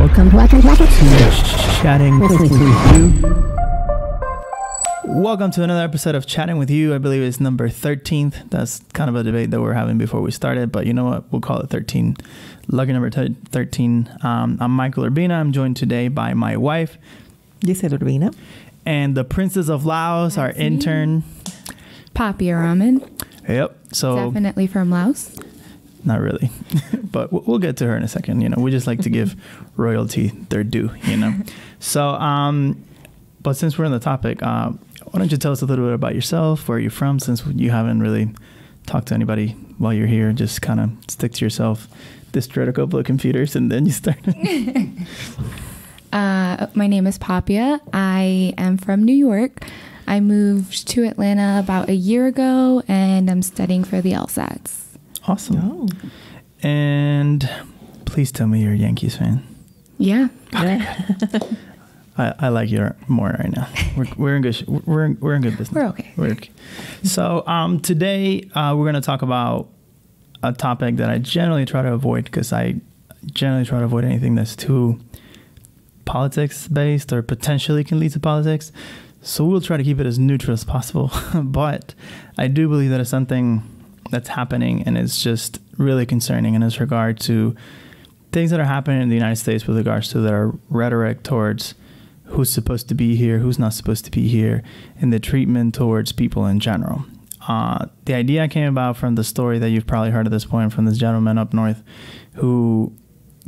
Welcome to Chatting with You. Welcome to another episode of Chatting with You. I believe it's number 13th. That's kind of a debate that we're having before we started, but you know what? We'll call it 13. Lucky number 13. I'm Michael Urbina. I'm joined today by my wife, Giselle Urbina, and the Princess of Laos, our intern, Papiya. Yep. So definitely from Laos. Not really, but we'll get to her in a second. You know, we just like to give royalty their due, you know. So, but since we're on the topic, why don't you tell us a little bit about yourself, where you're from, since you haven't really talked to anybody while you're here. Just kind of stick to yourself, destroy a couple of computers, and then you start. My name is Papiya. I am from New York. I moved to Atlanta about a year ago, and I'm studying for the LSATs. Awesome. Oh. And please tell me you're a Yankees fan. Yeah. I like you more right now. We're in good. We're in good business. We're okay. So today we're going to talk about a topic that I generally try to avoid, because I generally try to avoid anything that's too politics based or potentially can lead to politics. So we'll try to keep it as neutral as possible. But I do believe that it's something that's happening, and it's just really concerning in this regard to things that are happening in the United States with regards to their rhetoric towards who's supposed to be here, who's not supposed to be here, and the treatment towards people in general. The idea came about from the story that you've probably heard at this point from this gentleman up north who,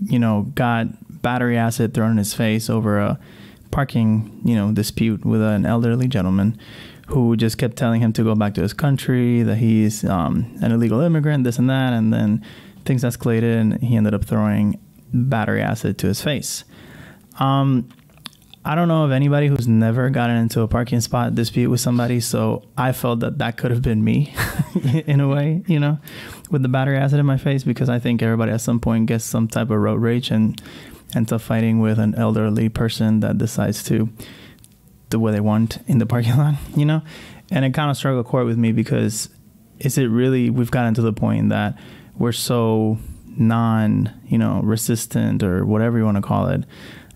you know, got battery acid thrown in his face over a parking, dispute with an elderly gentleman who just kept telling him to go back to his country, that he's an illegal immigrant, this and that. And then things escalated, and he ended up throwing battery acid to his face. I don't know of anybody who's never gotten into a parking spot dispute with somebody, so I felt that could have been me in a way, with the battery acid in my face, because I think everybody at some point gets some type of road rage and ends up fighting with an elderly person that decides to do what they want in the parking lot, and it kind of struck a chord with me, because is it really, we've gotten to the point that we're so resistant, or whatever you want to call it,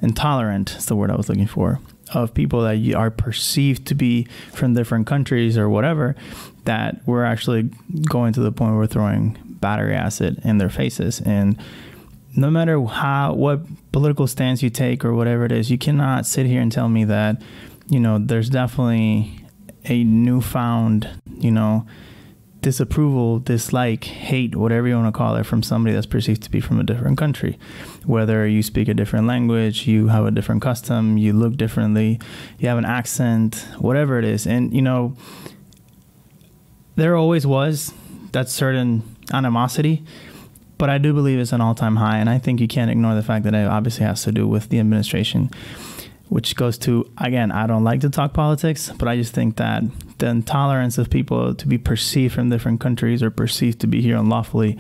intolerant is the word I was looking for, of people that are perceived to be from different countries or whatever, that we're actually going to the point where we're throwing battery acid in their faces. And no matter what political stance you take or whatever it is, you cannot sit here and tell me that, there's definitely a newfound, disapproval, dislike, hate, whatever you want to call it, from somebody that's perceived to be from a different country. Whether you speak a different language, you have a different custom, you look differently, you have an accent, whatever it is. And, there always was that certain animosity, but I do believe it's an all-time high. And I think you can't ignore the fact that it obviously has to do with the administration, which goes to, again, I don't like to talk politics, but I just think that the intolerance of people to be perceived from different countries or perceived to be here unlawfully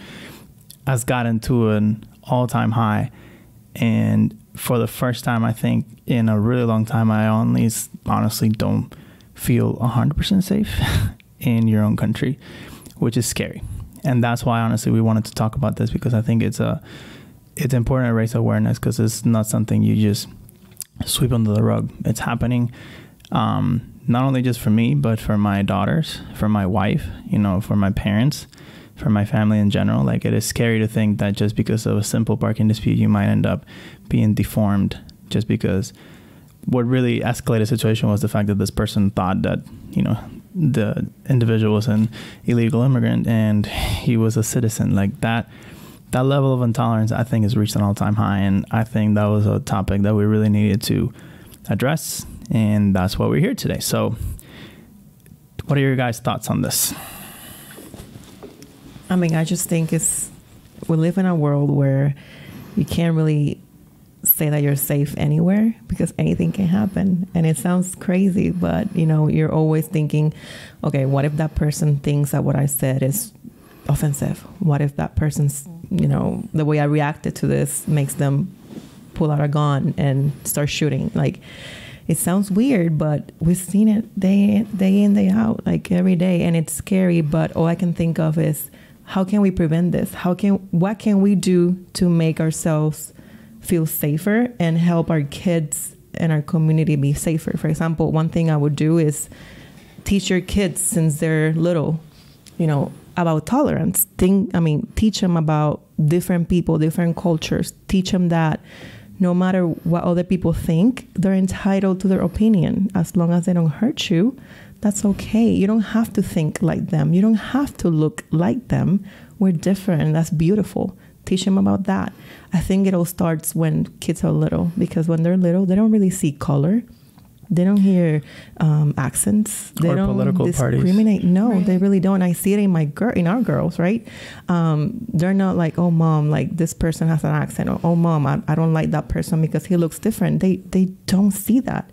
has gotten to an all-time high. And for the first time, I think, in a really long time, I honestly don't feel 100% safe in your own country, which is scary. And that's why, honestly, we wanted to talk about this, because I think it's important to raise awareness, because it's not something you just sweep under the rug. It's happening, not only just for me, but for my daughters, for my wife, for my parents, for my family in general. Like, it is scary to think that just because of a simple parking dispute, you might end up being deformed, just because what really escalated the situation was the fact that this person thought that, the individual was an illegal immigrant and he was a citizen. Like, that level of intolerance, I think, has reached an all-time high. And I think that was a topic that we really needed to address. And that's why we're here today. So what are your guys' thoughts on this? I mean, I just think we live in a world where you can't really say that you're safe anywhere, because anything can happen. And it sounds crazy, but, you're always thinking, okay, what if that person thinks that what I said is offensive? What if that person's, the way I reacted to this makes them pull out a gun and start shooting? Like, it sounds weird, but we've seen it day in, day out, like every day. And it's scary, but all I can think of is, how can we prevent this? What can we do to make ourselves feel safer and help our kids and our community be safer. For example, one thing I would do is teach your kids since they're little, about tolerance. Teach them about different people, different cultures. Teach them that no matter what other people think, they're entitled to their opinion. As long as they don't hurt you, that's okay. You don't have to think like them. You don't have to look like them. We're different, and that's beautiful. Teach them about that. I think it all starts when kids are little, because when they're little, they don't really see color. They don't hear accents. They don't political discriminate. parties. No, Right. They really don't. I see it in our girls, right? They're not like, oh, mom, like this person has an accent, or oh, mom, I don't like that person because he looks different. They don't see that.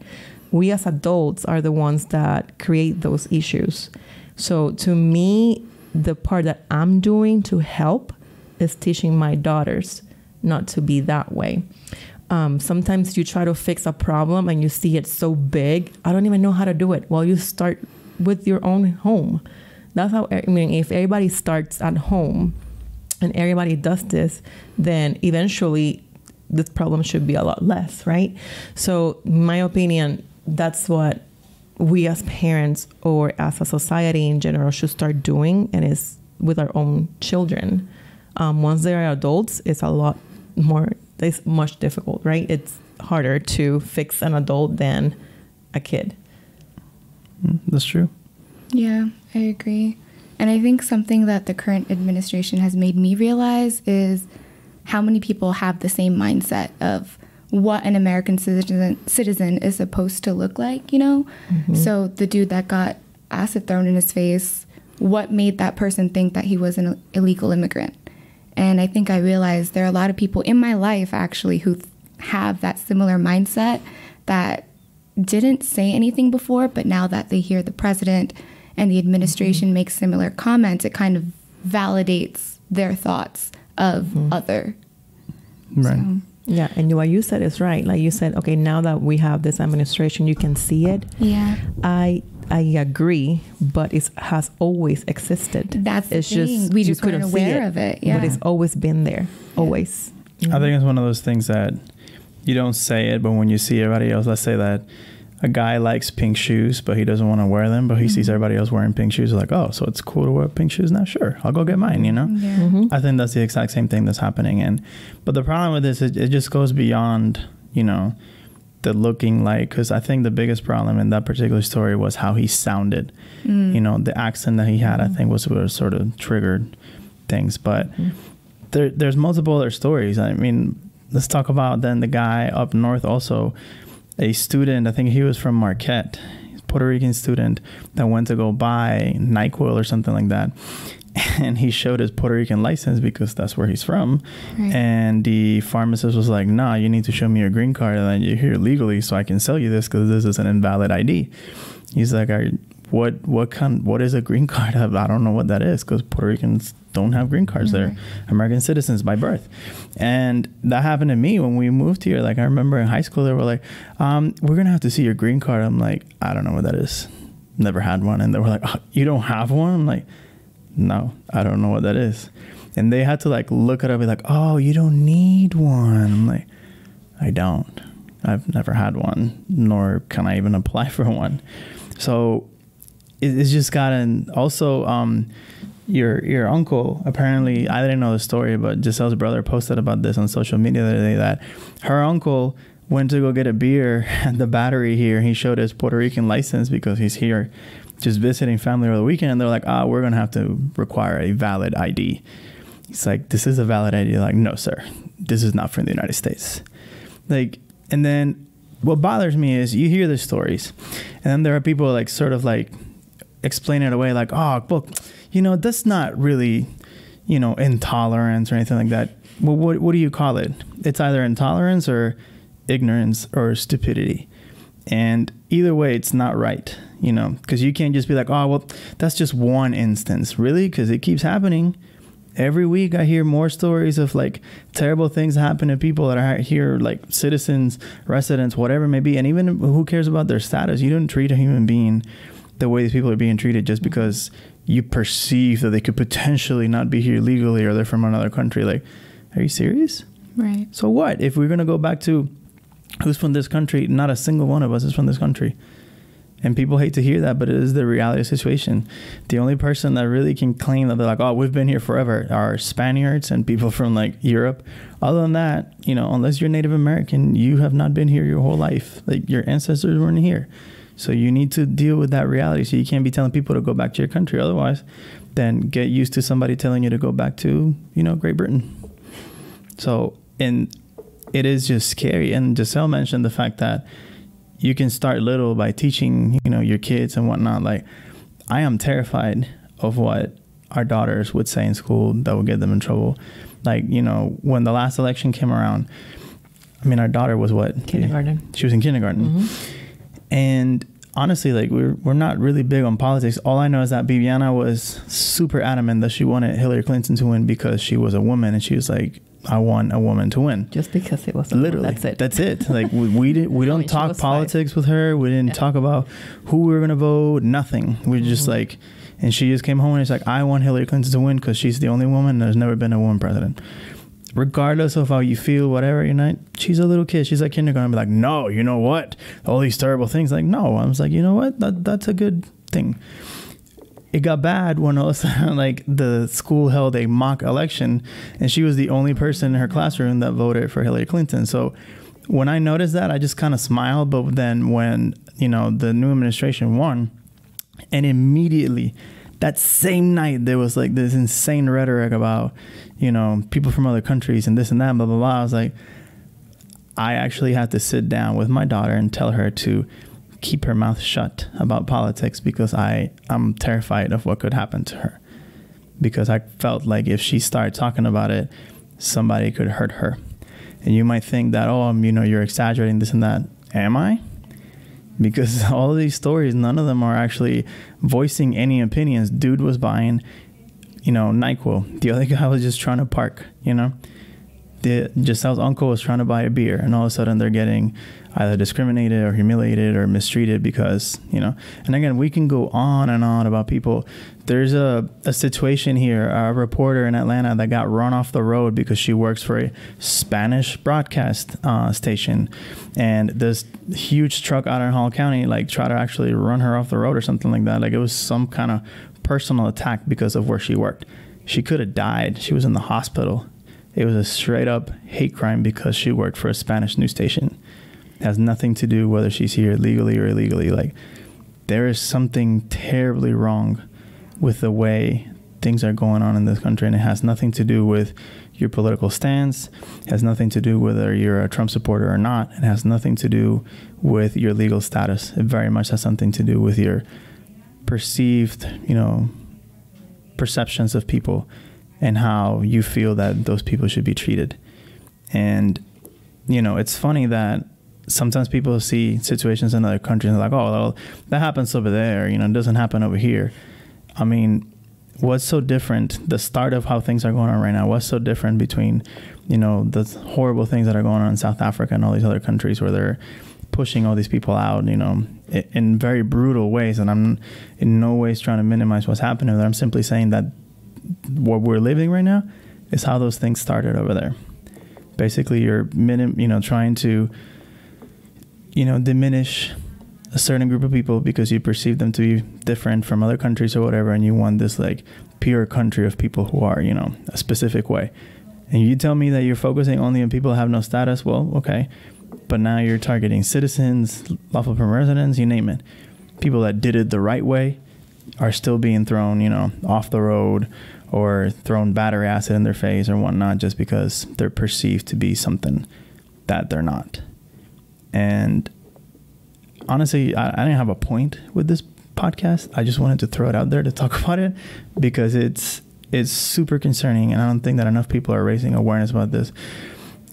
We as adults are the ones that create those issues. So to me, the part that I'm doing to help is teaching my daughters not to be that way. Sometimes you try to fix a problem and you see it so big, I don't even know how to do it. Well, you start with your own home. That's how, if everybody starts at home and everybody does this, then eventually this problem should be a lot less, right? So in my opinion, that's what we as parents or as a society in general should start doing, and is with our own children. Once they are adults, it's much difficult, right? It's harder to fix an adult than a kid. That's true. Yeah, I agree. And I think something that the current administration has made me realize is how many people have the same mindset of what an American citizen is supposed to look like, Mm-hmm. So the dude that got acid thrown in his face, what made that person think that he was an illegal immigrant? And I think I realized there are a lot of people in my life, actually, who have that similar mindset that didn't say anything before, but now that they hear the president and the administration make similar comments, it kind of validates their thoughts of other. Right. So. Yeah, and what you said is right. Like you said, okay, now that we have this administration, you can see it. Yeah. I agree, but it has always existed. That's the it's thing. Just We just you weren't aware of it. Yeah. But it's always been there. Always. I think it's one of those things that you don't say it, but when you see everybody else, let's say that a guy likes pink shoes, but he doesn't want to wear them, but he sees everybody else wearing pink shoes, like, oh, so it's cool to wear pink shoes now? Sure, I'll go get mine, Yeah. Mm-hmm. I think that's the exact same thing that's happening. But the problem with this is it just goes beyond, the looking like, because I think the biggest problem in that particular story was how he sounded. The accent that he had, I think, was what sort of triggered things. But there's multiple other stories. I mean, let's talk about then the guy up north also, a student, I think he was from Marquette, Puerto Rican student that went to go buy NyQuil or something like that. And he showed his Puerto Rican license because that's where he's from. Right. And the pharmacist was like, nah, you need to show me your green card and then you're here legally so I can sell you this because this is an invalid ID. He's like, what is a green card? I don't know what that is because Puerto Ricans don't have green cards. They're American citizens by birth. And that happened to me when we moved here. Like I remember in high school, they were like, we're going to have to see your green card. I'm like, I don't know what that is. Never had one. And they were like, oh, you don't have one? I'm like, no, I don't know what that is. And they had to like look it up and be like, oh, you don't need one. I'm like, I don't. I've never had one, nor can I even apply for one. So it's just gotten also your uncle, apparently, I didn't know the story, but Giselle's brother posted about this on social media the other day that her uncle went to go get a beer at the Battery here. He showed his Puerto Rican license because he's here just visiting family over the weekend. And they're like, we're going to have to require a valid ID. He's like, this is a valid ID. They're like, no, sir, this is not from the United States. Like, and then what bothers me is you hear the stories and then there are people like sort of like explain it away like, oh, well, that's not really, intolerance or anything like that. Well, what do you call it? It's either intolerance or ignorance or stupidity. And either way, it's not right, because you can't just be like, oh, well, that's just one instance. Really? Because it keeps happening. Every week I hear more stories of like terrible things happen to people that are here, like citizens, residents, whatever it may be. And even who cares about their status? You don't treat a human being the way these people are being treated just because you perceive that they could potentially not be here legally or they're from another country. Like, are you serious? Right. So what? If we're going to go back to who's from this country, not a single one of us is from this country. And people hate to hear that, but it is the reality of the situation. The only person that really can claim that they're like, oh, we've been here forever are Spaniards and people from like Europe. Other than that, you know, unless you're Native American, you have not been here your whole life. Like your ancestors weren't here. So you need to deal with that reality. So you can't be telling people to go back to your country. Otherwise, then get used to somebody telling you to go back to, you know, Great Britain. So, and it is just scary. And Giselle mentioned the fact that you can start little by teaching, you know, your kids and whatnot. Like, I am terrified of what our daughters would say in school that would get them in trouble. Like, you know, when the last election came around, I mean, our daughter was what? Kindergarten. She was in kindergarten. Mm-hmm. And honestly, like, we're not really big on politics. All I know is that Viviana was super adamant that she wanted Hillary Clinton to win because she was a woman, and she was like, I want a woman to win. Just because it was a literally woman, that's it. That's it. Like we don't talk politics with her. We didn't talk about who we were gonna vote. Nothing. We just like, and she just came home and it's like, I want Hillary Clinton to win because she's the only woman. There's never been a woman president. Regardless of how you feel, whatever, you're not. She's a little kid. She's like kindergarten. Be like, no, you know what? All these terrible things. Like, no. I was like, you know what? That's a good thing. It got bad when all of a sudden, like, the school held a mock election and she was the only person in her classroom that voted for Hillary Clinton. So when I noticed that, I just kind of smiled. But then when, you know, the new administration won, and immediately that same night, there was like this insane rhetoric about, you know, people from other countries and this and that, and blah, blah, blah. I was like, I actually had to sit down with my daughter and tell her to keep her mouth shut about politics because I'm terrified of what could happen to her, because I felt like if she started talking about it, somebody could hurt her. And you might think that, oh, you know, you're exaggerating this and that. Am I? Because all of these stories, none of them are actually voicing any opinions. Dude was buying, you know, NyQuil. The other guy was just trying to park, you know. Giselle's uncle was trying to buy a beer, and all of a sudden they're getting either discriminated or humiliated or mistreated because, you know. And again, we can go on and on about people. There's a situation here, a reporter in Atlanta that got run off the road because she works for a Spanish broadcast station, and this huge truck out in Hall County like tried to actually run her off the road or something like that. Like, it was some kind of personal attack because of where she worked. She could have died. She was in the hospital. It was a straight up hate crime because she worked for a Spanish news station. It has nothing to do whether she's here legally or illegally. Like, there is something terribly wrong with the way things are going on in this country, and it has nothing to do with your political stance. It has nothing to do whether you're a Trump supporter or not. It has nothing to do with your legal status. It very much has something to do with your perceived, you know, perceptions of people and how you feel that those people should be treated. And, you know, it's funny that sometimes people see situations in other countries and they're like, oh, well, that happens over there, you know, it doesn't happen over here. I mean, what's so different, the start of how things are going on right now, what's so different between, you know, the horrible things that are going on in South Africa and all these other countries where they're pushing all these people out, you know, in very brutal ways. And I'm in no ways trying to minimize what's happening there. I'm simply saying that what we're living right now is how those things started over there. Basically, you're trying to, you know, diminish a certain group of people because you perceive them to be different from other countries or whatever, and you want this like pure country of people who are, you know, a specific way. And you tell me that you're focusing only on people who have no status. Well, okay, but now you're targeting citizens, lawful permanent residents, you name it. People that did it the right way are still being thrown, you know, off the road or thrown battery acid in their face or whatnot just because they're perceived to be something that they're not. And honestly, I didn't have a point with this podcast. I just wanted to throw it out there to talk about it because it's super concerning, and I don't think that enough people are raising awareness about this.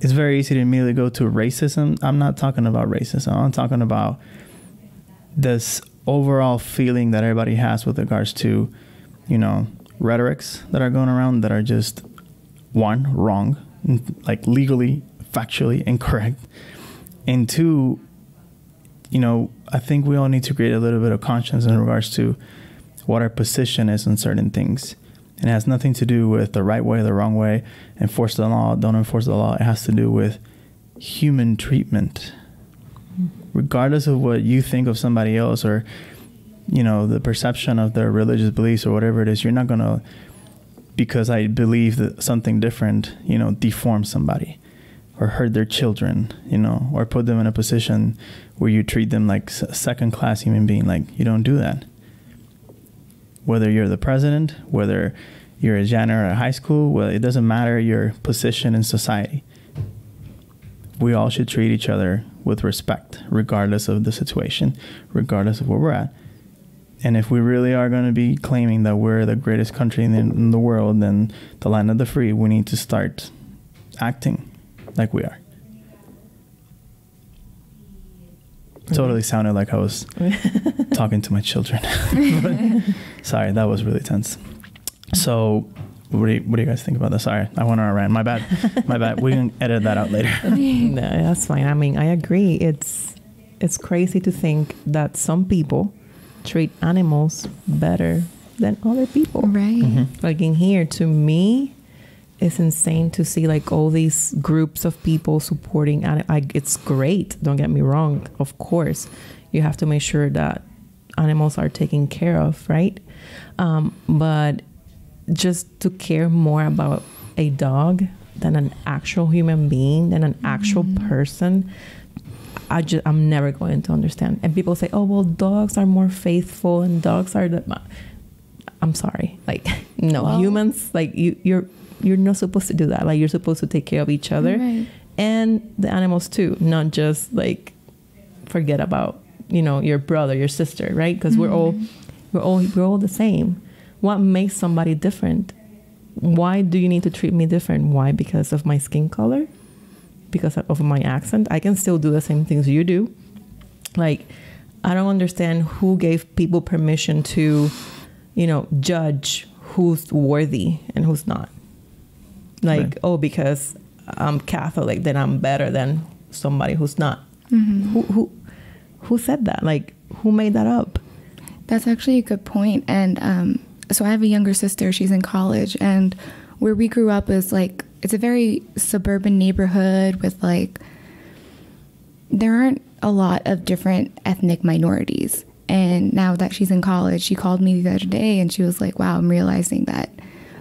It's very easy to immediately go to racism. I'm not talking about racism. I'm talking about this overall feeling that everybody has with regards to, you know, rhetorics that are going around that are just, one, wrong, like legally, factually incorrect, and two, you know, I think we all need to create a little bit of conscience in regards to what our position is on certain things. And it has nothing to do with the right way or the wrong way, enforce the law, don't enforce the law. It has to do with human treatment. Regardless of what you think of somebody else, or, you know, the perception of their religious beliefs or whatever it is, you're not going to, because I believe that something different, you know, deform somebody or hurt their children, you know, or put them in a position where you treat them like a second-class human being. Like, you don't do that. Whether you're the president, whether you're a janitor at high school, well, it doesn't matter your position in society. We all should treat each other with respect, regardless of the situation, regardless of where we're at. And if we really are going to be claiming that we're the greatest country in the world and the land of the free, we need to start acting like we are. Totally sounded like I was talking to my children. Sorry, that was really tense. So what do you guys think about this? Sorry, I went on a rant. My bad. We can edit that out later. No, that's fine. I mean, I agree. It's crazy to think that some people treat animals better than other people. Right. Mm-hmm. Like in here, to me, it's insane to see like all these groups of people supporting. It's great. Don't get me wrong. Of course, you have to make sure that animals are taken care of, right? But just to care more about a dog than an actual human being, than an actual person, I'm never going to understand. And people say, oh, well, dogs are more faithful and dogs are I'm sorry. Like, no, well, humans, like you're not supposed to do that. Like, you're supposed to take care of each other, right, and the animals too, not just like forget about, you know, your brother, your sister, right? Because we're all the same. What makes somebody different? Why do you need to treat me different? Why? Because of my skin color? Because of my accent? I can still do the same things you do. Like, I don't understand who gave people permission to, you know, judge who's worthy and who's not. Like, right, oh, because I'm Catholic, then I'm better than somebody who's not. Mm-hmm. Who said that? Like, who made that up? That's actually a good point. And so I have a younger sister. She's in college, and where we grew up is like, it's a very suburban neighborhood with like, there aren't a lot of different ethnic minorities. And now that she's in college, she called me the other day and she was like, wow, I'm realizing that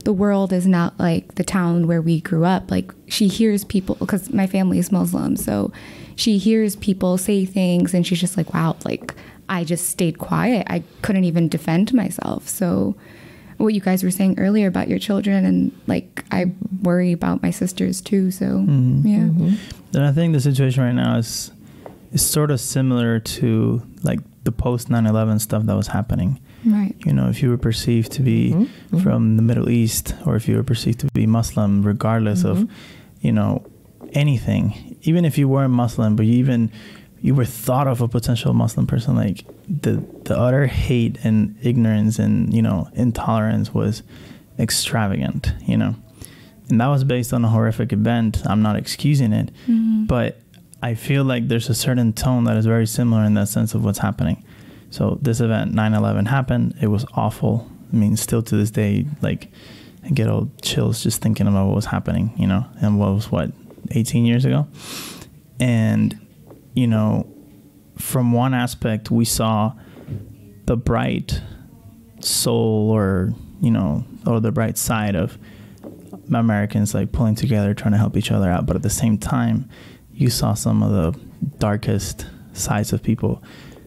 the world is not like the town where we grew up. Like, she hears people, because my family is Muslim, so she hears people say things and she's just like, wow, like, I just stayed quiet. I couldn't even defend myself. So what you guys were saying earlier about your children, and like, I worry about my sisters too. So yeah. Mm-hmm. And I think the situation right now is sort of similar to like the post 9/11 stuff that was happening. Right. You know, if you were perceived to be from the Middle East, or if you were perceived to be Muslim, regardless of, you know, anything, even if you weren't Muslim, but you were thought of a potential Muslim person, like the utter hate and ignorance and, you know, intolerance was extravagant, you know, and that was based on a horrific event. I'm not excusing it, but I feel like there's a certain tone that is very similar in that sense of what's happening. So this event, 9/11, happened. It was awful. I mean, still to this day, like, I get all chills just thinking about what was happening, you know, and what was 18 years ago. And, you know, from one aspect, we saw the bright soul, or, you know, or the bright side of Americans like pulling together, trying to help each other out. But at the same time, you saw some of the darkest sides of people,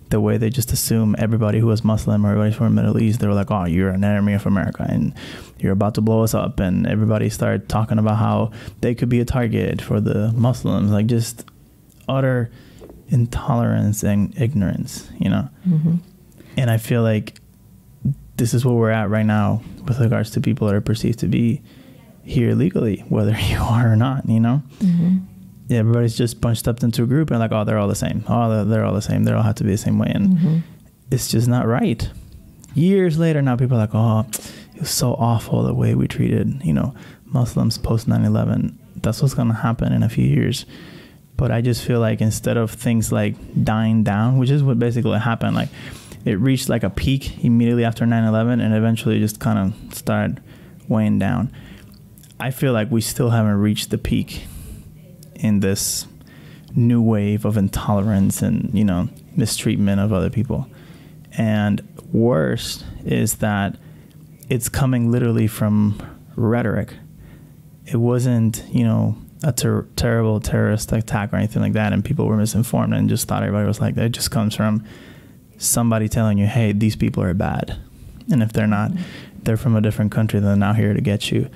the way they just assume everybody who was Muslim or everybody from the Middle East, they were like, oh, you're an enemy of America and you're about to blow us up. And everybody started talking about how they could be a target for the Muslims, like just utter intolerance and ignorance, you know? And I feel like this is where we're at right now with regards to people that are perceived to be here legally, whether you are or not, you know? Yeah, everybody's just bunched up into a group and like, oh, they're all the same. Oh, they're all the same. They all have to be the same way. And it's just not right. Years later, now people are like, oh, it was so awful the way we treated, you know, Muslims post 9/11. That's what's going to happen in a few years. But I just feel like instead of things like dying down, which is what basically happened, like it reached like a peak immediately after 9/11 and eventually just kind of started weighing down. I feel like we still haven't reached the peak in this new wave of intolerance and, you know, mistreatment of other people. And worse is that it's coming literally from rhetoric. It wasn't, you know, a terrible terrorist attack or anything like that, and people were misinformed and just thought everybody was like that. It just comes from somebody telling you, hey, these people are bad. And if they're not, they're from a different country, they're now here to get you.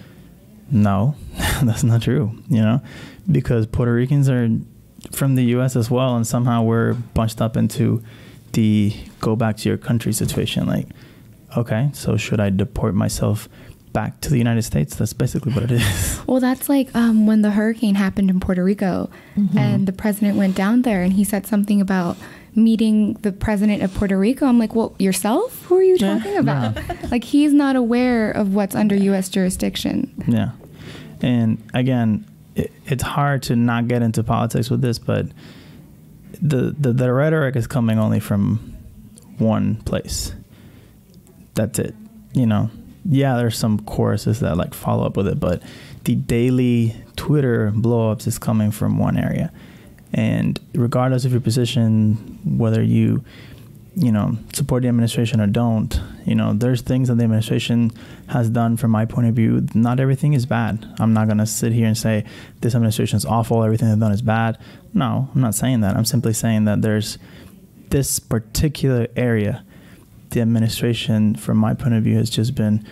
No, that's not true, you know, because Puerto Ricans are from the U.S. as well, and somehow we're bunched up into the go back to your country situation. Like, okay, so should I deport myself back to the United States? That's basically what it is. Well, that's like when the hurricane happened in Puerto Rico, and the president went down there and he said something about meeting the president of Puerto Rico. I'm like, well, yourself? Who are you talking about? Like, he's not aware of what's under U.S. jurisdiction. Yeah. And again, it's hard to not get into politics with this, but the rhetoric is coming only from one place. That's it. You know, yeah, there's some choruses that like follow up with it, but the daily Twitter blow-ups is coming from one area. And regardless of your position, whether you know, support the administration or don't, you know, there's things that the administration has done from my point of view. Not everything is bad. I'm not going to sit here and say this administration is awful, everything they've done is bad. No, I'm not saying that. I'm simply saying that there's this particular area, the administration, from my point of view, has just been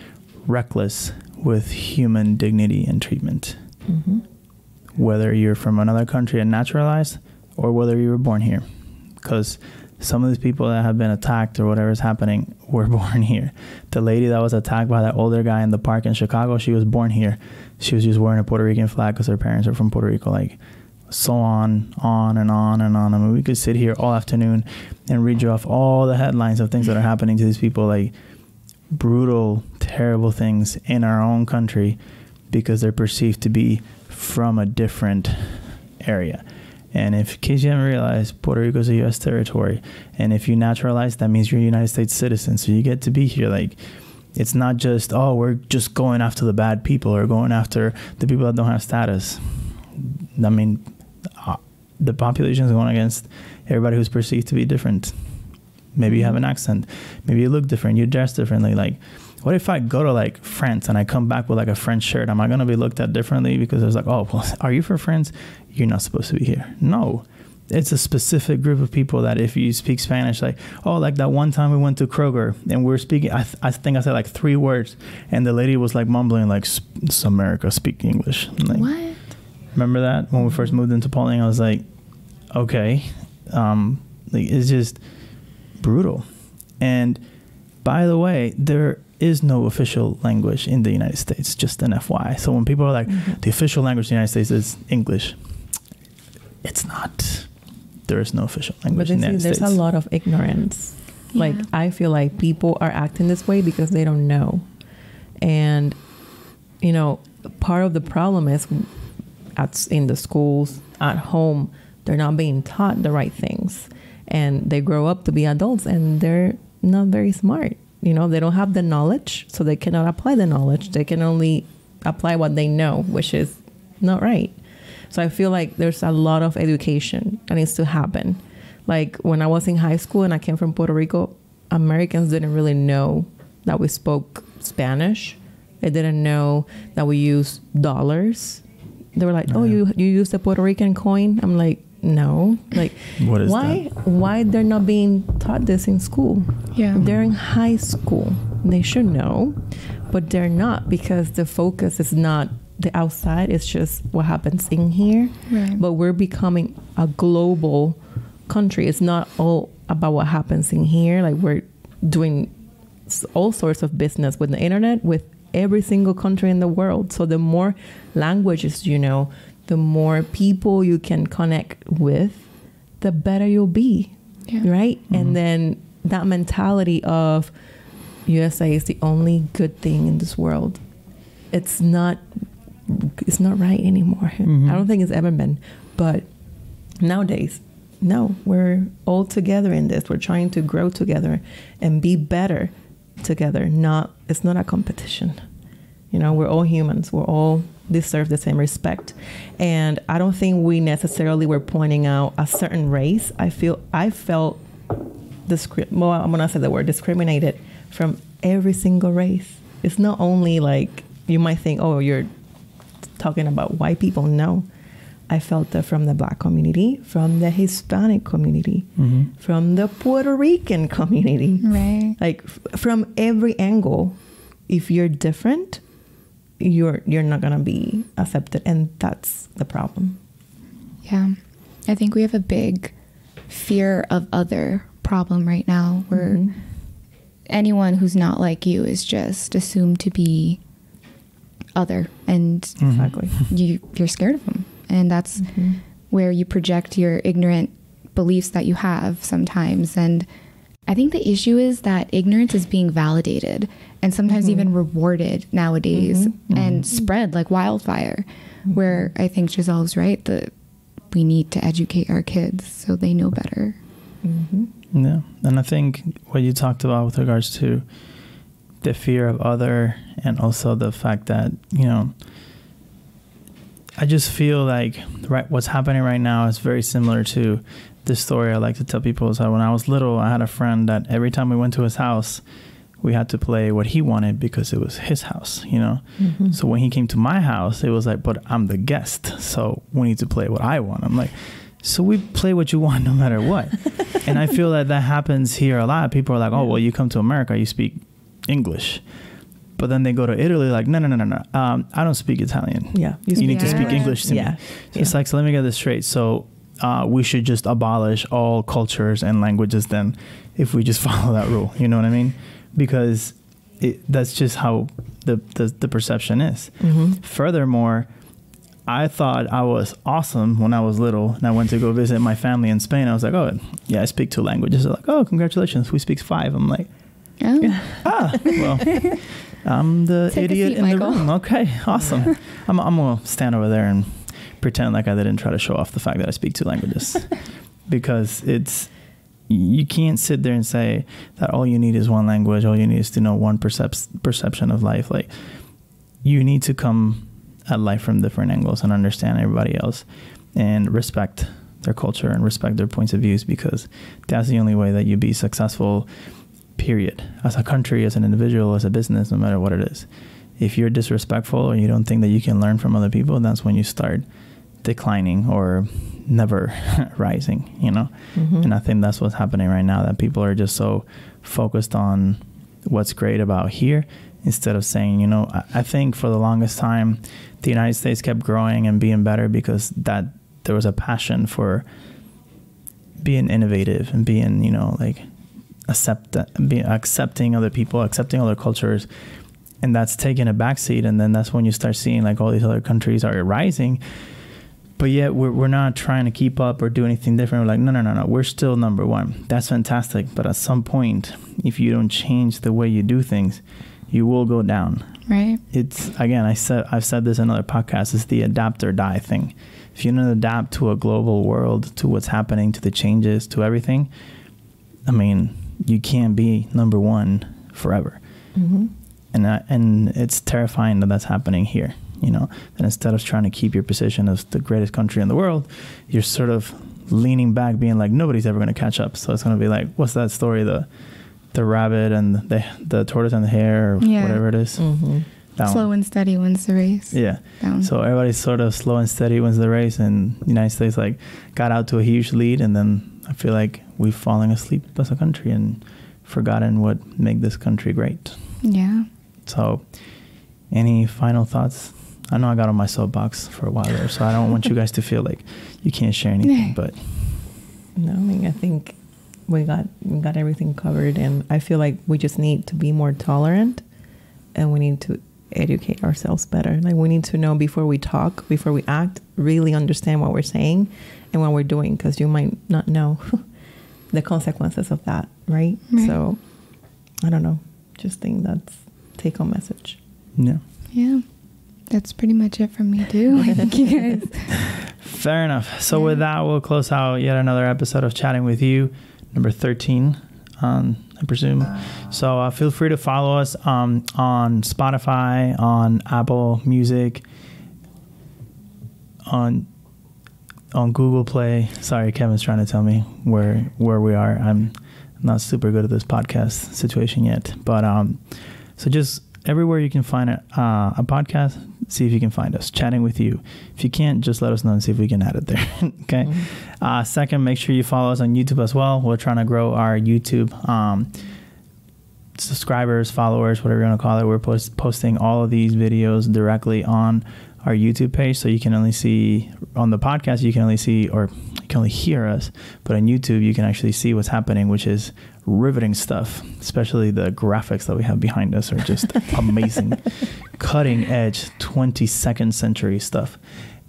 reckless with human dignity and treatment. Mm-hmm. Whether you're from another country and naturalized or whether you were born here. Because some of these people that have been attacked or whatever is happening were born here. The lady that was attacked by that older guy in the park in Chicago, she was born here. She was just wearing a Puerto Rican flag because her parents are from Puerto Rico. Like, so on and on and on. I mean, we could sit here all afternoon and read you off all the headlines of things that are happening to these people, like brutal, terrible things in our own country because they're perceived to be from a different area. And if, in case you haven't realized, Puerto Rico is a U.S. territory. And if you naturalize, that means you're a United States citizen. So you get to be here. Like, it's not just, oh, we're just going after the bad people or going after the people that don't have status. I mean, the population is going against everybody who's perceived to be different. Maybe you have an accent. Maybe you look different. You dress differently. Like, what if I go to like France and I come back with like a French shirt? Am I going to be looked at differently because it's like, oh, well, are you from France? You're not supposed to be here. No, it's a specific group of people that if you speak Spanish, like, oh, like that one time we went to Kroger and we were speaking, I think I said like 3 words and the lady was like mumbling like, it's America, speak English. Like, what? Remember that when we first moved into Pauling? I was like, okay, like, it's just brutal. And by the way, there is no official language in the United States, just an FYI. So when people are like, the official language in the United States is English, it's not. There is no official language in the United States. There's a lot of ignorance. Yeah. Like, I feel like people are acting this way because they don't know. And, you know, part of the problem is in the schools, at home, they're not being taught the right things. And they grow up to be adults and they're not very smart. You know, they don't have the knowledge, so they cannot apply the knowledge. They can only apply what they know, which is not right. So I feel like there's a lot of education that needs to happen. Like, when I was in high school and I came from Puerto Rico, Americans didn't really know that we spoke Spanish. They didn't know that we used dollars. They were like, oh, you use the Puerto Rican coin? I'm like, no. Like, what is that? Why they're not being taught this in school? Yeah. They're in high school. They should know, but they're not, because the focus is not the outside. It's just what happens in here. Right. But we're becoming a global country. It's not all about what happens in here. Like, we're doing all sorts of business with the internet, with every single country in the world. So the more languages you know, the more people you can connect with, the better you'll be, right? Mm-hmm. And then that mentality of USA is the only good thing in this world, it's not right anymore. Mm-hmm. I don't think it's ever been. But nowadays, no, we're all together in this. We're trying to grow together and be better together. It's not a competition. You know, we're all humans. We're all deserve the same respect. And I don't think we necessarily were pointing out a certain race. I felt I'm gonna say the word discriminated from every single race. It's not only like you might think, oh, you're talking about white people. No, I felt that from the Black community, from the Hispanic community, from the Puerto Rican community, right? Like from every angle. If you're different, you're not gonna be accepted, and that's the problem. Yeah, I think we have a big fear of other problem right now, where anyone who's not like you is just assumed to be other, and Exactly. you're scared of them, and that's where you project your ignorant beliefs that you have sometimes. And I think the issue is that ignorance is being validated and sometimes even rewarded nowadays and spread like wildfire, where I think Giselle's right that we need to educate our kids so they know better. Yeah. And I think what you talked about with regards to the fear of other, and also the fact that, you know, I just feel like what's happening right now is very similar to this story I like to tell people. Is that when I was little, I had a friend that every time we went to his house, we had to play what he wanted because it was his house, you know? So when he came to my house, it was like, but I'm the guest, so we need to play what I want. I'm like, so we play what you want no matter what. And I feel that happens here a lot. People are like, oh, well, you come to America, you speak English. But then they go to Italy, like, no. I don't speak Italian. Yeah. You need to speak English to me. So it's like, so let me get this straight. So we should just abolish all cultures and languages then if we just follow that rule. You know what I mean? Because that's just how the perception is. Furthermore, I thought I was awesome when I was little, and I went to go visit my family in Spain. I was like, oh, yeah, I speak 2 languages. They're like, oh, congratulations, we speak 5. I'm like, well, I'm the idiot in the room. Okay, awesome. I'm going to stand over there and pretend like I didn't try to show off the fact that I speak 2 languages. Because you can't sit there and say that all you need is one language, all you need is to know one perception of life. Like, you need to come at life from different angles and understand everybody else and respect their culture and respect their points of views, because that's the only way that you be successful, period, as a country, as an individual, as a business, no matter what it is. If you're disrespectful or you don't think that you can learn from other people, that's when you start declining or never rising, you know? And I think that's what's happening right now, that people are just so focused on what's great about here instead of saying, you know, I think for the longest time, the United States kept growing and being better because that there was a passion for being innovative and being, you know, like accepting other people, accepting other cultures. And that's taking a backseat. And then that's when you start seeing like all these other countries are rising. But yet we're not trying to keep up or do anything different. We're like, no. We're still number one. That's fantastic. But at some point, if you don't change the way you do things, you will go down. Right. It's, again, I've said this in other podcasts, it's the adapt or die thing. If you don't adapt to a global world, to what's happening, to the changes, to everything, I mean, you can't be number one forever. And it's terrifying that that's happening here. You know, and instead of trying to keep your position as the greatest country in the world, you're sort of leaning back, being like, nobody's ever going to catch up. So it's going to be like, what's that story? The rabbit and the tortoise and the hare, or whatever it is. Slow and steady wins the race. Yeah. Down. So everybody's sort of slow and steady wins the race, and the United States like got out to a huge lead, and then I feel like we've fallen asleep as a country and forgotten what made this country great. Yeah. So, any final thoughts? I know I got on my soapbox for a while there, so I don't want you guys to feel like you can't share anything, but... No, I mean, I think we got everything covered, and I feel like we just need to be more tolerant, and we need to educate ourselves better. Like, we need to know before we talk, before we act, really understand what we're saying and what we're doing, because you might not know the consequences of that, right? So, I don't know. Just think that's take-home message. Yeah. Yeah. That's pretty much it from me too. Thank you guys. Fair enough. So with that, we'll close out yet another episode of Chatting with You, number 13. I presume. So feel free to follow us on Spotify, on Apple Music, on Google Play. Sorry, Kevin's trying to tell me where we are. I'm not super good at this podcast situation yet, but so just everywhere you can find a podcast, see if you can find us chatting with you. If you can't, just let us know and see if we can add it there. Okay. Mm-hmm. Second, make sure you follow us on YouTube as well. We're trying to grow our YouTube subscribers, followers, whatever you want to call it. We're posting all of these videos directly on our YouTube page, so you can only see on the podcast, you can only see, or you can only hear us, but on YouTube you can actually see what's happening, which is riveting stuff. Especially the graphics that we have behind us are just amazing, cutting edge 22nd century stuff.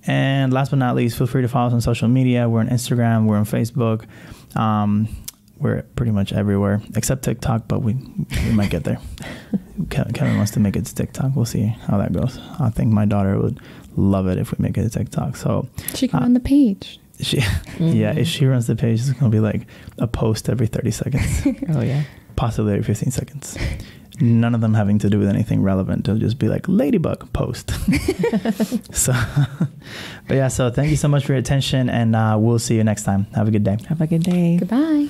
And last but not least, feel free to follow us on social media. We're on Instagram, we're on Facebook, we're pretty much everywhere except TikTok, but we might get there. Kevin wants to make it to TikTok. We'll see how that goes. I think my daughter would love it if we make it to TikTok. So she can run the page. Yeah, if she runs the page, it's going to be like a post every 30 seconds. Oh, yeah. Possibly every 15 seconds. None of them having to do with anything relevant. It'll just be like Ladybug post. So, but yeah, so thank you so much for your attention, and we'll see you next time. Have a good day. Have a good day. Goodbye.